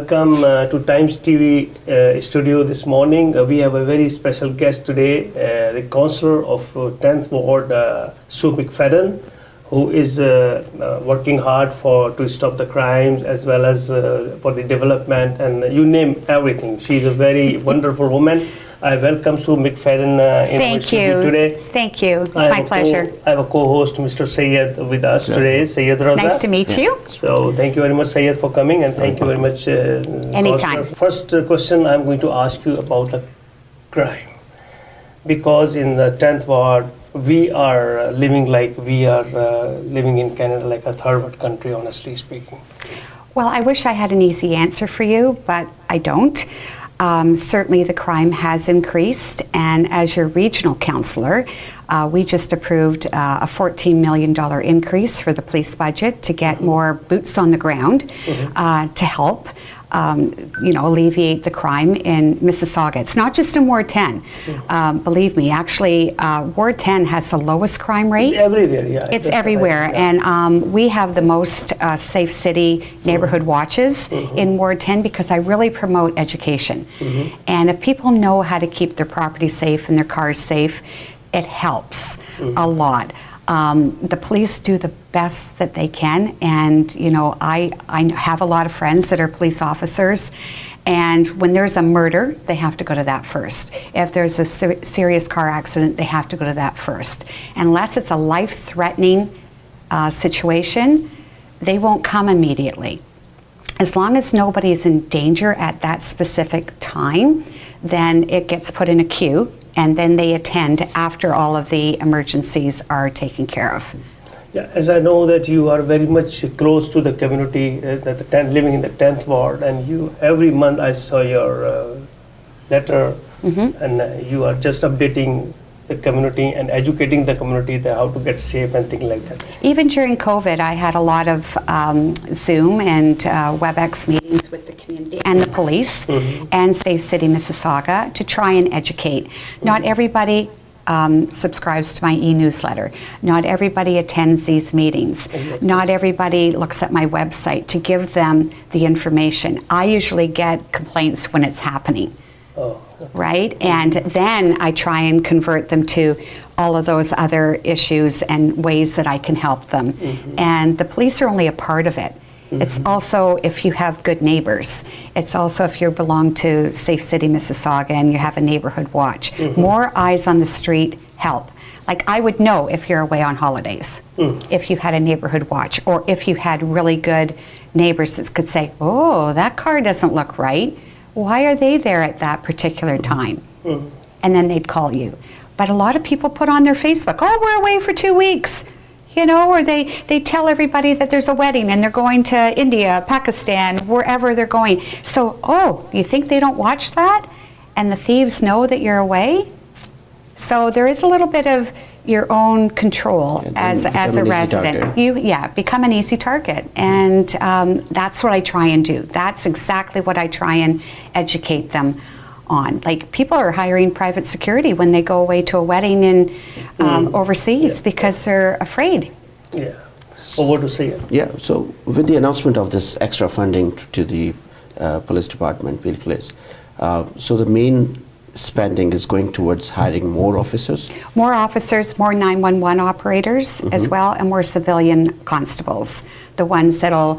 welcome to Times TV studio this morning. We have a very special guest today, the Councillor of 10th Ward, Sue McFadden, who is working hard to stop the crimes as well as for the development, and you name everything. She's a very wonderful woman. I welcome Sue McFadden in studio today. Thank you. It's my pleasure. I have a co-host, Mr. Sayed, with us today. Sayed Raza. Nice to meet you. So thank you very much, Sayed, for coming, and thank you very much. Anytime. First question I'm going to ask you about the crime, because in the 10th ward we are living like we are living in Canada, like a third world country, honestly speaking. Well, I wish I had an easy answer for you, but I don't. Certainly the crime has increased, and as your regional councillor, we just approved a $14 million increase for the police budget to get more boots on the ground to help alleviate the crime in Mississauga. It's not just in Ward 10. Believe me, actually, Ward 10 has the lowest crime rate. It's everywhere, yeah. It's everywhere, and we have the most safe city neighborhood watches in Ward 10 because I really promote education. And if people know how to keep their property safe and their cars safe, it helps a lot. The police do the best that they can, and I have a lot of friends that are police officers, and when there's a murder, they have to go to that first. If there's a serious car accident, they have to go to that first. Unless it's a life-threatening situation, they won't come immediately. As long as nobody's in danger at that specific time, then it gets put in a queue, and then they attend after all of the emergencies are taken care of. Yeah, as I know that you are very much close to the community, living in the 10th ward, and every month I saw your letter, and you are just updating the community and educating the community how to get safe and things like that. Even during COVID, I had a lot of Zoom and WebEx meetings with the community and the police and Safe City Mississauga to try and educate. Not everybody subscribes to my e-newsletter. Not everybody attends these meetings. Not everybody looks at my website to give them the information. I usually get complaints when it's happening. Right? And then I try and convert them to all of those other issues and ways that I can help them. And the police are only a part of it. It's also if you have good neighbors. It's also if you belong to Safe City Mississauga and you have a neighborhood watch. More eyes on the street help. Like I would know if you're away on holidays, if you had a neighborhood watch, or if you had really good neighbors that could say, oh, that car doesn't look right. Why are they there at that particular time? And then they'd call you. But a lot of people put on their Facebook, oh, we're away for 2 weeks. Or they tell everybody that there's a wedding and they're going to India, Pakistan, wherever they're going. So, oh, you think they don't watch that? And the thieves know that you're away? So there is a little bit of your own control as a resident. Become an easy target. And that's what I try and do. That's exactly what I try and educate them on. Like people are hiring private security when they go away to a wedding in overseas because they're afraid. Yeah. Well, what to say? Yeah. So with the announcement of this extra funding to the police department, Peel Police, so the main spending is going towards hiring more officers? More officers, more 911 operators as well, and more civilian constables, the ones that'll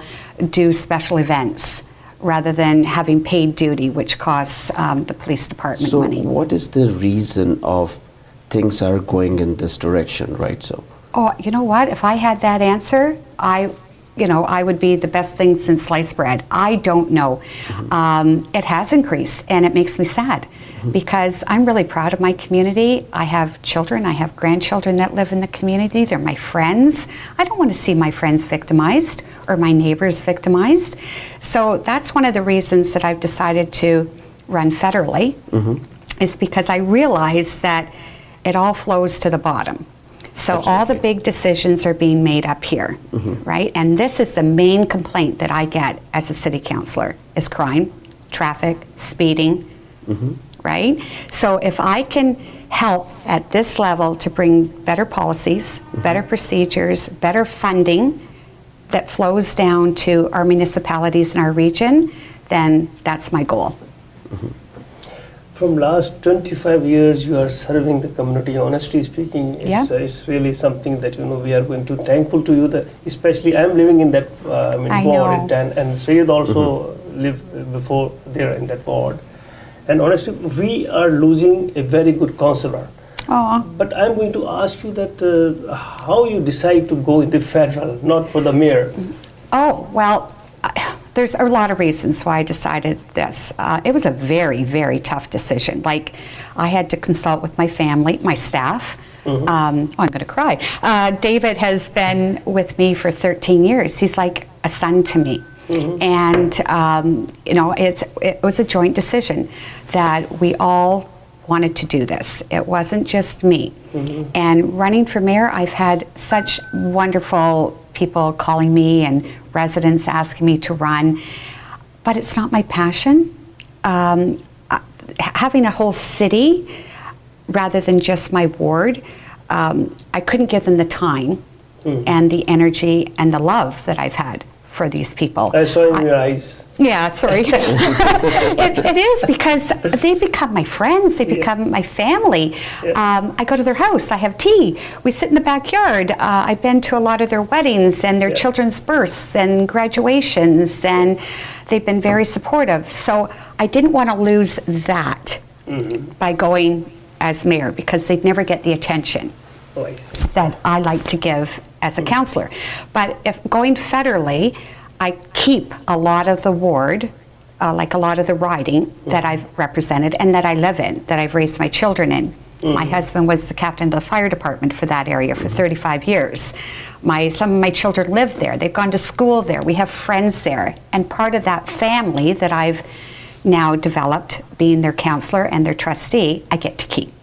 do special events rather than having paid duty, which costs the police department money. So what is the reason of things are going in this direction, right? So. Oh, you know what? If I had that answer, I would be the best thing since sliced bread. I don't know. It has increased, and it makes me sad because I'm really proud of my community. I have children, I have grandchildren that live in the community. They're my friends. I don't want to see my friends victimized or my neighbors victimized. So that's one of the reasons that I've decided to run federally, is because I realize that it all flows to the bottom. So all the big decisions are being made up here, right? And this is the main complaint that I get as a city councillor, is crime, traffic, speeding, right? So if I can help at this level to bring better policies, better procedures, better funding that flows down to our municipalities in our region, then that's my goal. From last 25 years, you are serving the community. Honestly speaking, Yeah. It's really something that we are going to thankful to you. That especially I'm living in that I ward, know. and Sayed also lived before there in that ward. And honestly, we are losing a very good councillor. Oh, But I'm going to ask you that how you decide to go in the federal, not for the mayor. oh, well, there's a lot of reasons why I decided this. It was a very, very tough decision. Like, I had to consult with my family, my staff. I'm going to cry. David has been with me for 13 years. He's like a son to me. And, it was a joint decision that we all wanted to do this. It wasn't just me. And running for mayor, I've had such wonderful people calling me and residents asking me to run, but it's not my passion. Having a whole city rather than just my ward, I couldn't give them the time and the energy and the love that I've had for these people. I saw in your eyes. Yeah, sorry. it is because they become my friends. They become my family. I go to their house. I have tea. We sit in the backyard. I've been to a lot of their weddings and their children's births and graduations, and they've been very supportive. So I didn't want to lose that by going as mayor, because they'd never get the attention Oh, I see. that I like to give as a councillor. But if going federally, I keep a lot of the ward, like a lot of the riding that I've represented and that I live in, that I've raised my children in. My husband was the captain of the fire department for that area for 35 years. Some of my children live there. They've gone to school there. We have friends there. And part of that family that I've now developed, being their councillor and their trustee, I get to keep.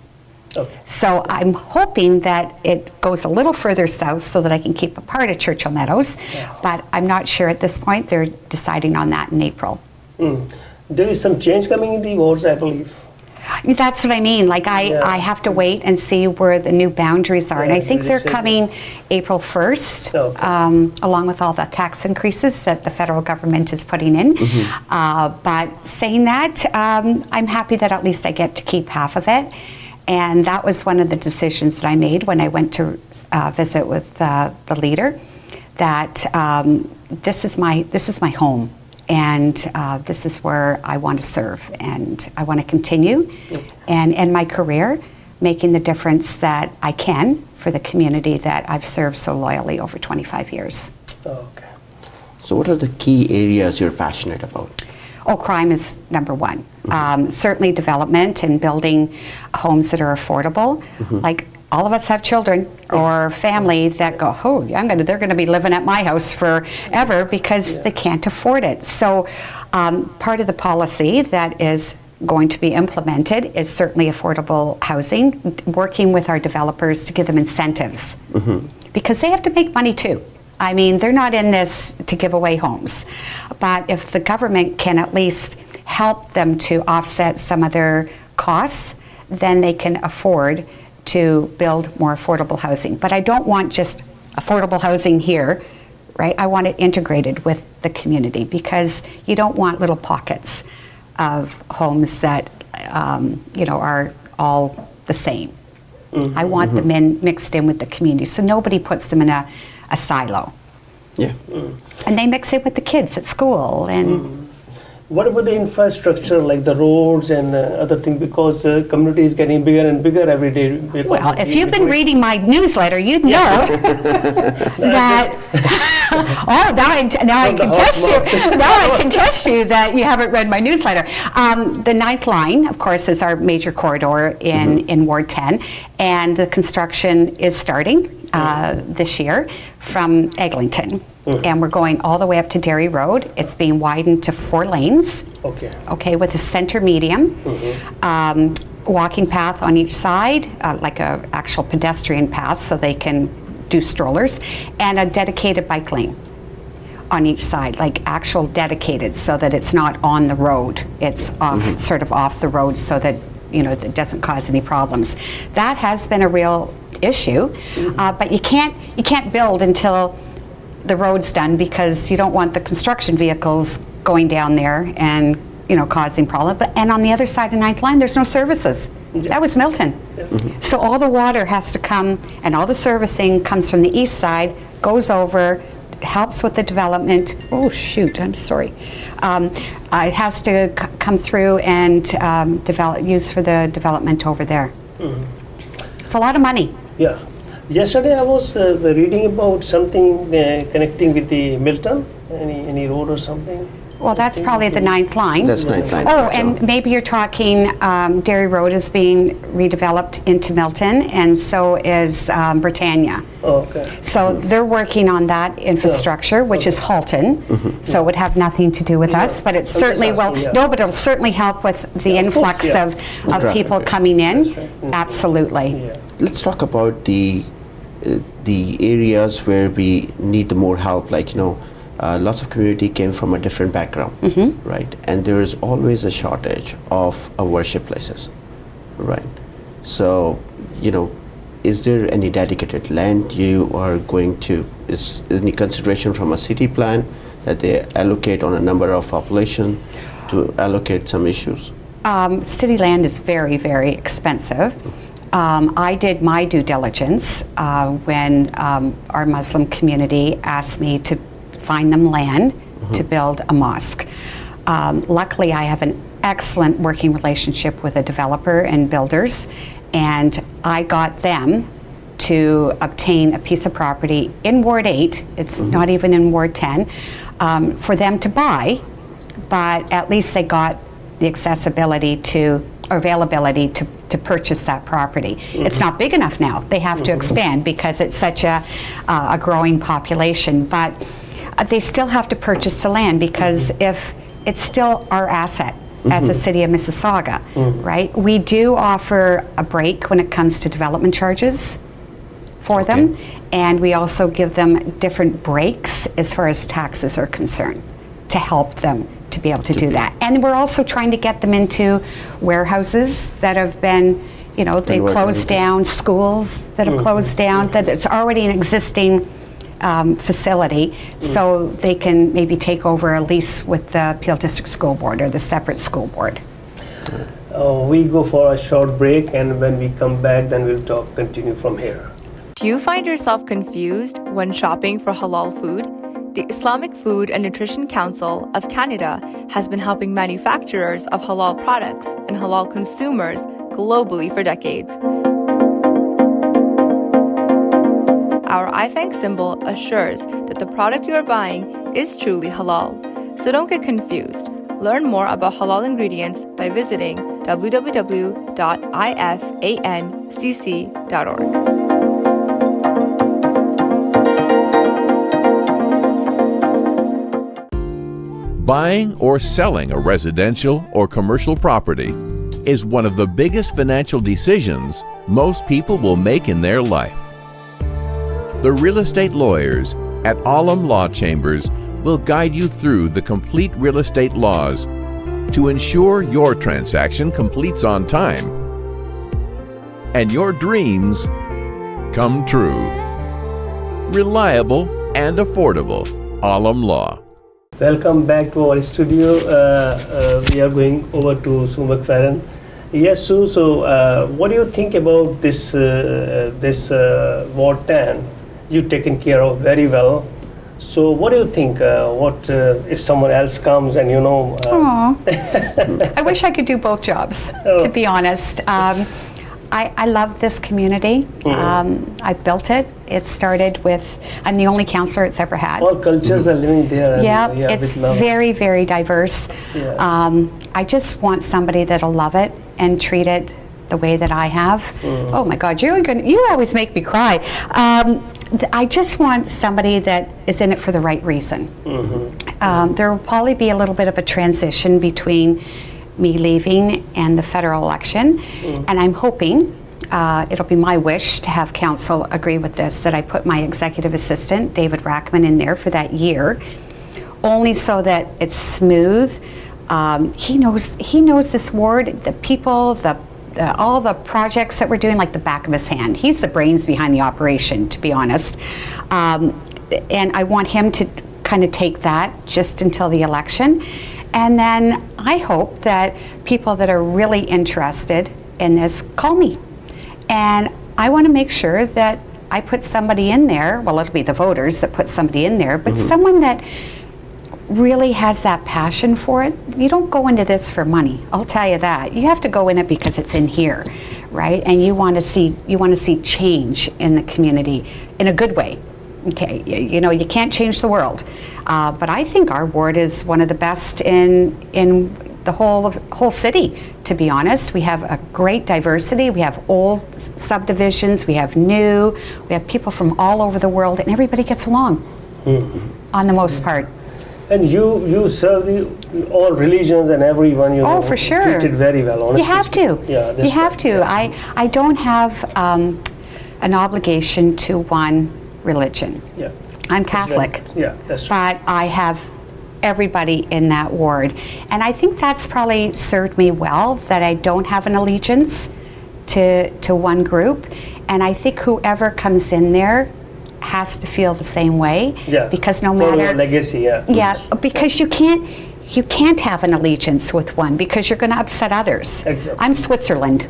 Okay. So I'm hoping that it goes a little further south so that I can keep a part of Churchill Meadows, but I'm not sure at this point. They're deciding on that in April. There is some change coming in the wards, I believe. That's what I mean. Like, I have to wait and see where the new boundaries are. And I think they're coming April 1st, along with all the tax increases that the federal government is putting in. But saying that, I'm happy that at least I get to keep half of it. And that was one of the decisions that I made when I went to visit with the leader, that this is my home, and this is where I want to serve, and I want to continue and end my career making the difference that I can for the community that I've served so loyally over 25 years. Okay. So what are the key areas you're passionate about? Oh, crime is number one. Certainly development and building homes that are affordable. Like, all of us have children or family that go, oh, they're going to be living at my house forever because they can't afford it. So part of the policy that is going to be implemented is certainly affordable housing, working with our developers to give them incentives, because they have to make money too. I mean, they're not in this to give away homes. But if the government can at least help them to offset some of their costs, then they can afford to build more affordable housing. But I don't want just affordable housing here, right? I want it integrated with the community, because you don't want little pockets of homes that, are all the same. I want them mixed in with the community, so nobody puts them in a silo. Yeah. And they mix it with the kids at school. And What about the infrastructure, like the roads and other things? Because the community is getting bigger and bigger every day. well, if you've been reading my newsletter, you'd know that. Now I can test you. Now I can test you that you haven't read my newsletter. The 9th line, of course, is our major corridor in Ward 10, and the construction is starting this year from Eglinton. And we're going all the way up to Derry Road. It's being widened to 4 lanes. Okay, with a center medium. Walking path on each side, like a actual pedestrian path so they can do strollers, and a dedicated bike lane on each side, like actual dedicated, so that it's not on the road. It's off, sort of off the road, so that that doesn't cause any problems. That has been a real issue, but you can't build until the road's done, because you don't want the construction vehicles going down there and, causing problem. And on the other side of Ninth Line, there's no services. That was Milton. So all the water has to come, and all the servicing comes from the east side, goes over, helps with the development. Oh shoot, I'm sorry. It has to come through and use for the development over there. It's a lot of money. Yeah. Yesterday I was reading about something connecting with the Milton, any road or something. Well, that's probably the Ninth Line. That's Ninth Line. Oh, and maybe you're talking Dairy Road is being redeveloped into Milton, and so is Britannia. Oh, okay. So they're working on that infrastructure, which is Halton. So it would have nothing to do with us, but it certainly will. No, but it'll certainly help with the influx of people coming in. Absolutely. Yeah. Let's talk about the areas where we need the more help, like lots of community came from a different background, right? And there is always a shortage of worship places, right? So, is there any dedicated land you are going to, is any consideration from a city plan that they allocate on a number of population to allocate some issues? City land is very, very expensive. I did my due diligence when our Muslim community asked me to find them land to build a mosque. Luckily, I have an excellent working relationship with a developer and builders, and I got them to obtain a piece of property in Ward 8, it's not even in Ward 10, for them to buy, but at least they got the accessibility or availability to purchase that property. It's not big enough now. They have to expand because it's such a growing population, but they still have to purchase the land because if it's still our asset as a city of Mississauga, right? We do offer a break when it comes to development charges for them, and we also give them different breaks as far as taxes are concerned to help them to be able to do that. And we're also trying to get them into warehouses that have been, they closed down, schools that have closed down, that it's already an existing facility, so they can maybe take over a lease with the Peel District School Board or the separate school board. We go for a short break, and when we come back, then we'll continue from here. Do you find yourself confused when shopping for halal food? The Islamic Food and Nutrition Council of Canada has been helping manufacturers of halal products and halal consumers globally for decades. Our IFANG symbol assures that the product you are buying is truly halal. So don't get confused. Learn more about halal ingredients by visiting www.ifancc.org. Buying or selling a residential or commercial property is one of the biggest financial decisions most people will make in their life. The real estate lawyers at Alam Law Chambers will guide you through the complete real estate laws to ensure your transaction completes on time and your dreams come true. Reliable and affordable. Alam Law. Welcome back to our studio. We are going over to Sue McFadden. Yes, Sue, so what do you think about this Ward 10? You've taken care of very well. So what do you think? What if someone else comes and I wish I could do both jobs, to be honest. I love this community. I built it. It started with, I'm the only councillor it's ever had. All cultures are living there. Yeah, it's very, very diverse. Yeah. I just want somebody that'll love it and treat it the way that I have. Oh my God, you always make me cry. I just want somebody that is in it for the right reason. There will probably be a little bit of a transition between me leaving and the federal election, and I'm hoping, it'll be my wish to have council agree with this, that I put my executive assistant, David Rackman, in there for that year, only so that it's smooth. He knows this ward, the people, all the projects that we're doing like the back of his hand. He's the brains behind the operation, to be honest. And I want him to kind of take that just until the election. And then I hope that people that are really interested in this call me. And I want to make sure that I put somebody in there, well, it'll be the voters that put somebody in there, but someone that really has that passion for it. You don't go into this for money, I'll tell you that. You have to go in it because it's in here, right? And you want to see change in the community in a good way. Okay, you know, you can't change the world, but I think our ward is one of the best in the whole city, to be honest. We have a great diversity. We have old subdivisions, we have new, we have people from all over the world, and everybody gets along on the most part. And you serve all religions and everyone, you know, For sure. treated very well, honestly. You have to. Yeah, that's you have right. to. Yeah. I don't have an obligation to one religion. Yeah. I'm Catholic. Yeah, that's right. But I have everybody in that ward. And I think that's probably served me well, that I don't have an allegiance to one group. And I think whoever comes in there has to feel the same way. Yeah. Because no Follow matter... your legacy, yeah. Yeah, because you can't have an allegiance with one because you're going to upset others. Exactly. I'm Switzerland.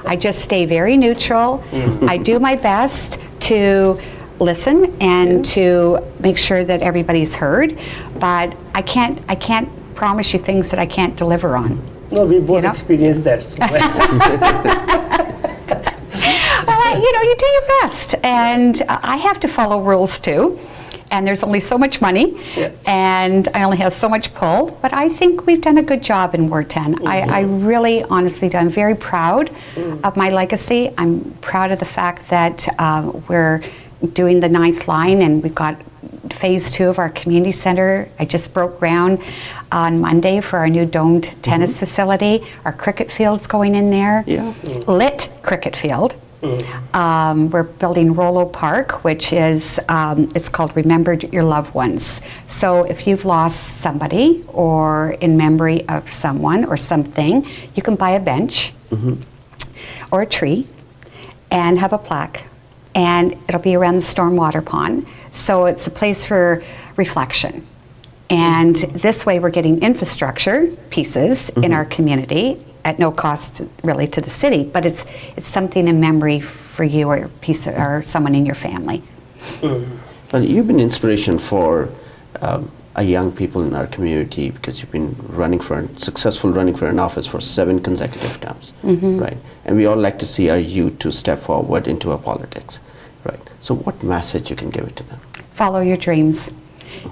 I just stay very neutral. I do my best to listen and to make sure that everybody's heard, but I can't promise you things that I can't deliver on. No, we both know? experienced that. So. Well, you know, you do your best, and I have to follow rules too. And there's only so much money, and I only have so much pull. But I think we've done a good job in Ward 10. I really, honestly do. I'm very proud of my legacy. I'm proud of the fact that we're doing the 9th line, and we've got phase 2 of our community center. I just broke ground on Monday for our new domed tennis facility. Our cricket field's going in there. Lit cricket field. We're building Rollo Park, which is, it's called Remember Your Loved Ones. So if you've lost somebody or in memory of someone or something, you can buy a bench or a tree and have a plaque, and it'll be around the stormwater pond. So it's a place for reflection. And this way we're getting infrastructure pieces in our community at no cost really to the city, but it's something in memory for you or or someone in your family. Well, you've been inspiration for young people in our community because you've been successful running for an office for 7 consecutive terms, right? And we all like to see our youth to step forward into our politics, right? So what message you can give it to them? Follow your dreams,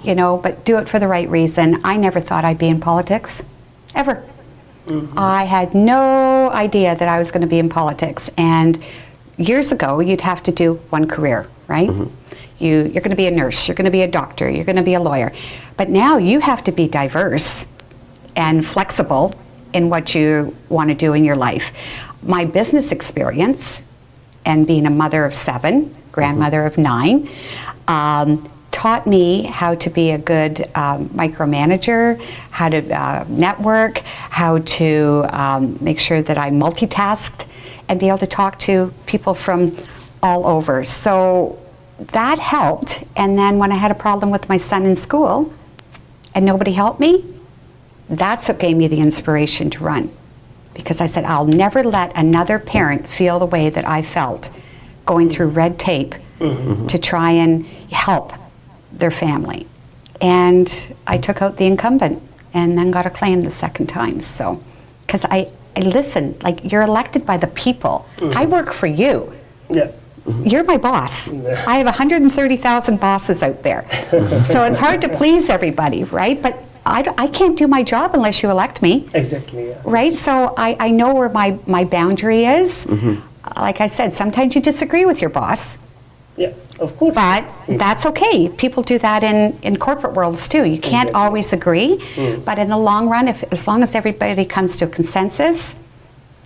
you know, but do it for the right reason. I never thought I'd be in politics, ever. I had no idea that I was going to be in politics, and years ago you'd have to do one career, right? You're going to be a nurse, you're going to be a doctor, you're going to be a lawyer, but now you have to be diverse and flexible in what you want to do in your life. My business experience and being a mother of 7, grandmother of 9, taught me how to be a good micromanager, how to network, how to make sure that I multitasked and be able to talk to people from all over. So that helped. And then when I had a problem with my son in school and nobody helped me, that's what gave me the inspiration to run. Because I said, I'll never let another parent feel the way that I felt going through red tape to try and help their family. And I took out the incumbent and then got a claim the second time. So, because I listen, like, you're elected by the people. I work for you. You're my boss. I have 130,000 bosses out there. So it's hard to please everybody, right? But I can't do my job unless you elect me. Exactly, yeah. Right? So I know where my boundary is. Like I said, sometimes you disagree with your boss. Yeah, of course. But that's okay. People do that in corporate worlds too. You can't always agree, but in the long run, as long as everybody comes to a consensus,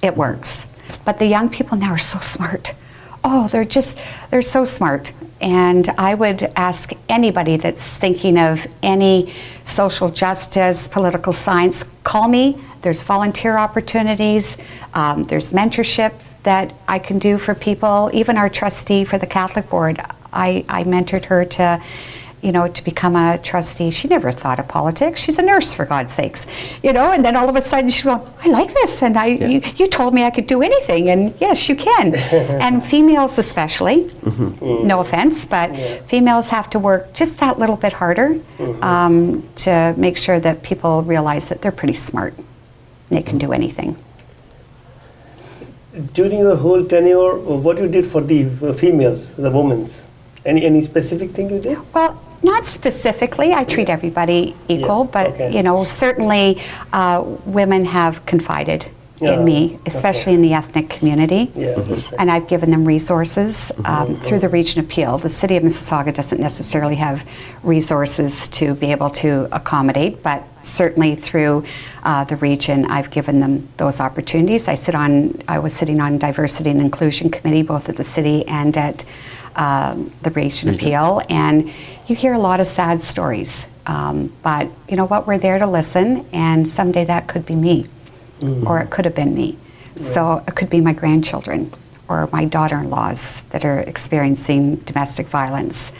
it works. But the young people now are so smart. Oh, they're so smart. And I would ask anybody that's thinking of any social justice, political science, call me. There's volunteer opportunities. There's mentorship that I can do for people. Even our trustee for the Catholic Board, I mentored her to, to become a trustee. She never thought of politics. She's a nurse, for God's sakes, and then all of a sudden she's going, I like this, and you told me I could do anything, and yes, you can. And females especially, no offense, but females have to work just that little bit harder to make sure that people realize that they're pretty smart and they can do anything. During your whole tenure, what you did for the females, the women? Any specific thing you did? Well, not specifically. I treat everybody equal, but certainly women have confided in me, especially in the ethnic community. And I've given them resources through the Region Appeal. The City of Mississauga doesn't necessarily have resources to be able to accommodate, but certainly through the region, I've given them those opportunities. I was sitting on Diversity and Inclusion Committee, both at the city and at the Region Appeal, and you hear a lot of sad stories. But you know what? We're there to listen, and someday that could be me. Or it could have been me. So it could be my grandchildren or my daughter-in-laws that are experiencing domestic violence.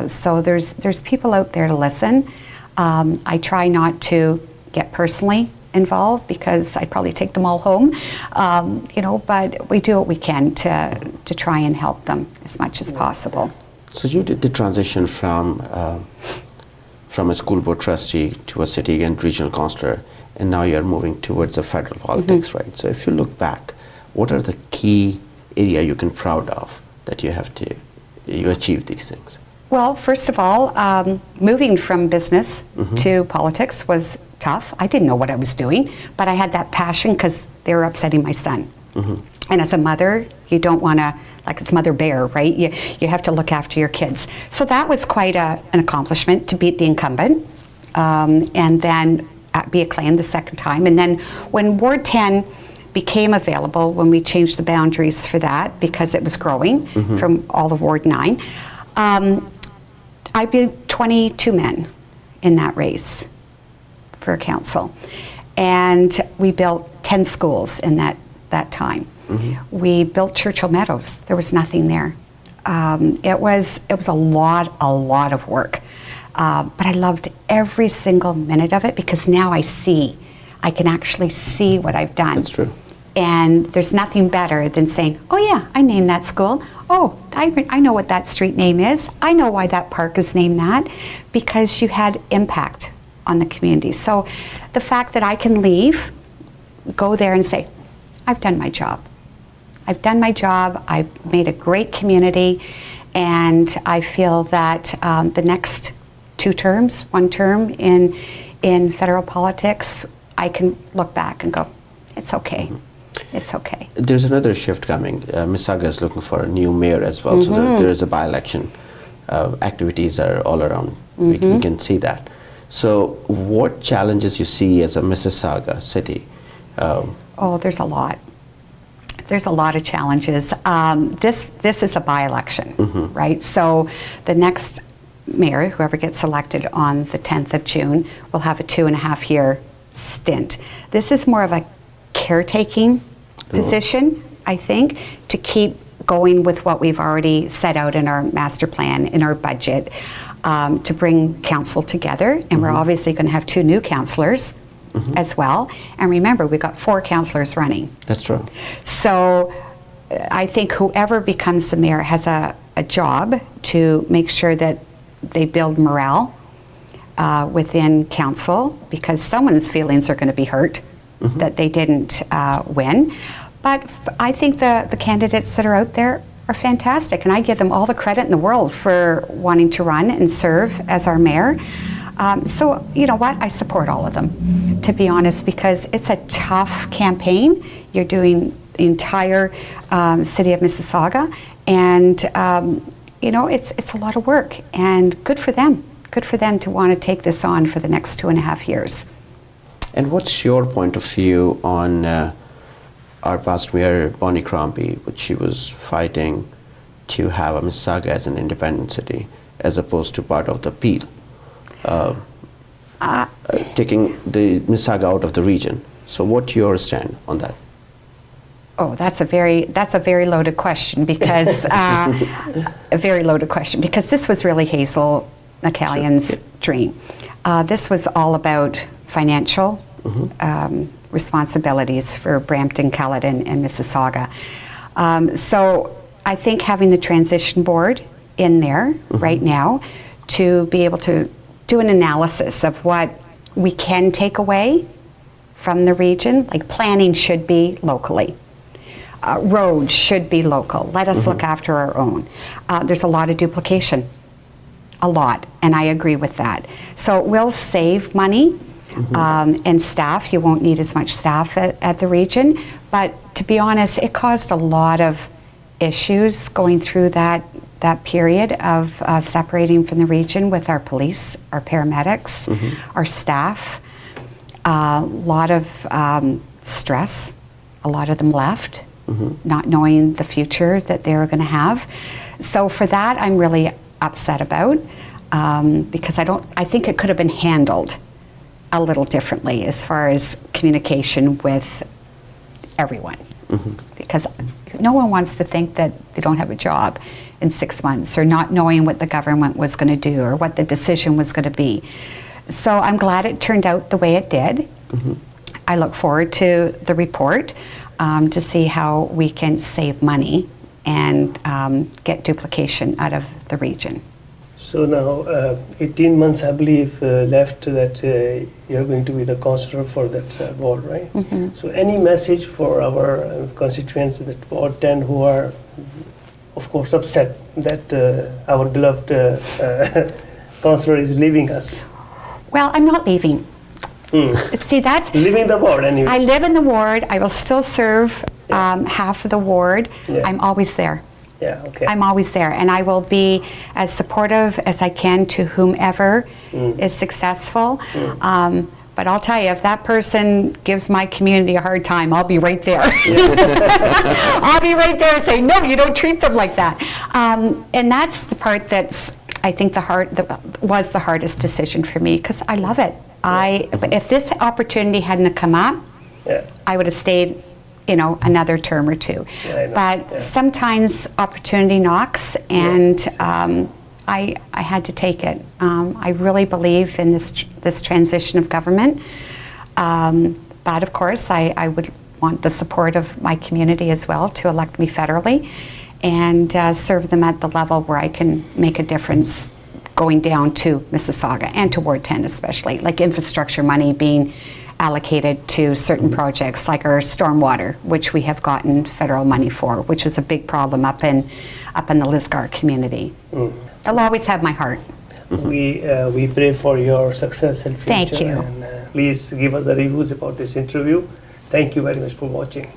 So there's people out there to listen. I try not to get personally involved because I'd probably take them all home, but we do what we can to try and help them as much as possible. So you did the transition from a school board trustee to a city and regional councillor, and now you're moving towards the federal politics, right? So if you look back, what are the key area you can proud of that you achieved these things? Well, first of all, moving from business to politics was tough. I didn't know what I was doing, but I had that passion because they were upsetting my son. And as a mother, you don't want to, like it's Mother Bear, right? You have to look after your kids. So that was quite an accomplishment to beat the incumbent and then be acclaimed the second time. And then when Ward 10 became available, when we changed the boundaries for that because it was growing from all of Ward 9, I beat 22 men in that race for council. And we built 10 schools in that time. We built Churchill Meadows. There was nothing there. It was a lot of work. But I loved every single minute of it because now I can actually see what I've done. That's true. And there's nothing better than saying, oh yeah, I named that school. Oh, I know what that street name is. I know why that park is named that, because you had impact on the community. So the fact that I can leave, go there and say, I've done my job. I've done my job, I've made a great community, and I feel that the next 2 terms, 1 term in federal politics, I can look back and go, it's okay. It's okay. There's another shift coming. Mississauga is looking for a new mayor as well, so there is a by-election. Activities are all around. We can see that. So what challenges you see as a Mississauga city? There's a lot. There's a lot of challenges. This is a by-election, right? So the next mayor, whoever gets elected on the 10th of June, will have a 2.5-year stint. This is more of a caretaking position, I think, to keep going with what we've already set out in our master plan, in our budget, to bring council together. And we're obviously going to have 2 new councillors as well. And remember, we've got 4 councillors running. That's true. So I think whoever becomes the mayor has a job to make sure that they build morale within council, because someone's feelings are going to be hurt that they didn't win. But I think the candidates that are out there are fantastic, and I give them all the credit in the world for wanting to run and serve as our mayor. So you know what? I support all of them, to be honest, because it's a tough campaign. You're doing the entire city of Mississauga, and it's a lot of work, and good for them. Good for them to want to take this on for the next 2.5 years. And what's your point of view on our past mayor, Bonnie Crombie, which she was fighting to have a Mississauga as an independent city, as opposed to part of the Peel, taking the Mississauga out of the region. So what's your stand on that? Oh, that's a very loaded question, because a very loaded question, because this was really Hazel McCallion's dream. This was all about financial responsibilities for Brampton, Caledon, and Mississauga. So I think having the transition board in there right now to be able to do an analysis of what we can take away from the region, like planning should be locally. Roads should be local. Let us look after our own. There's a lot of duplication, a lot, and I agree with that. So it will save money and staff. You won't need as much staff at the region, but to be honest, it caused a lot of issues going through that period of separating from the region with our police, our paramedics, our staff. A lot of stress. A lot of them left, not knowing the future that they were going to have. So for that, I'm really upset about because I think it could have been handled a little differently as far as communication with everyone. Because no one wants to think that they don't have a job in 6 months or not knowing what the government was going to do or what the decision was going to be. So I'm glad it turned out the way it did. I look forward to the report to see how we can save money and get duplication out of the region. So now 18 months, I believe, left that you're going to be the councillor for that ward, right? So any message for our constituents, that Ward 10, who are, of course, upset that our beloved councillor is leaving us? Well, I'm not leaving. See, that's... Leaving the ward anyway. I live in the ward. I will still serve half of the ward. Yeah. I'm always there. Yeah, okay. I'm always there, and I will be as supportive as I can to whomever is successful. But I'll tell you, if that person gives my community a hard time, I'll be right there. I'll be right there saying, no, you don't treat them like that. And that's the part that's, I think, was the hardest decision for me, because I love it. If this opportunity hadn't come up, I would have stayed another term or two. But sometimes opportunity knocks, and I had to take it. I really believe in this transition of government. But of course, I would want the support of my community as well to elect me federally and serve them at the level where I can make a difference going down to Mississauga and to Ward 10 especially, like infrastructure money being allocated to certain projects like our stormwater, which we have gotten federal money for, which was a big problem up in the Lisgar community. They'll always have my heart. We pray for your success and future. Thank you. And please give us the reviews about this interview. Thank you very much for watching.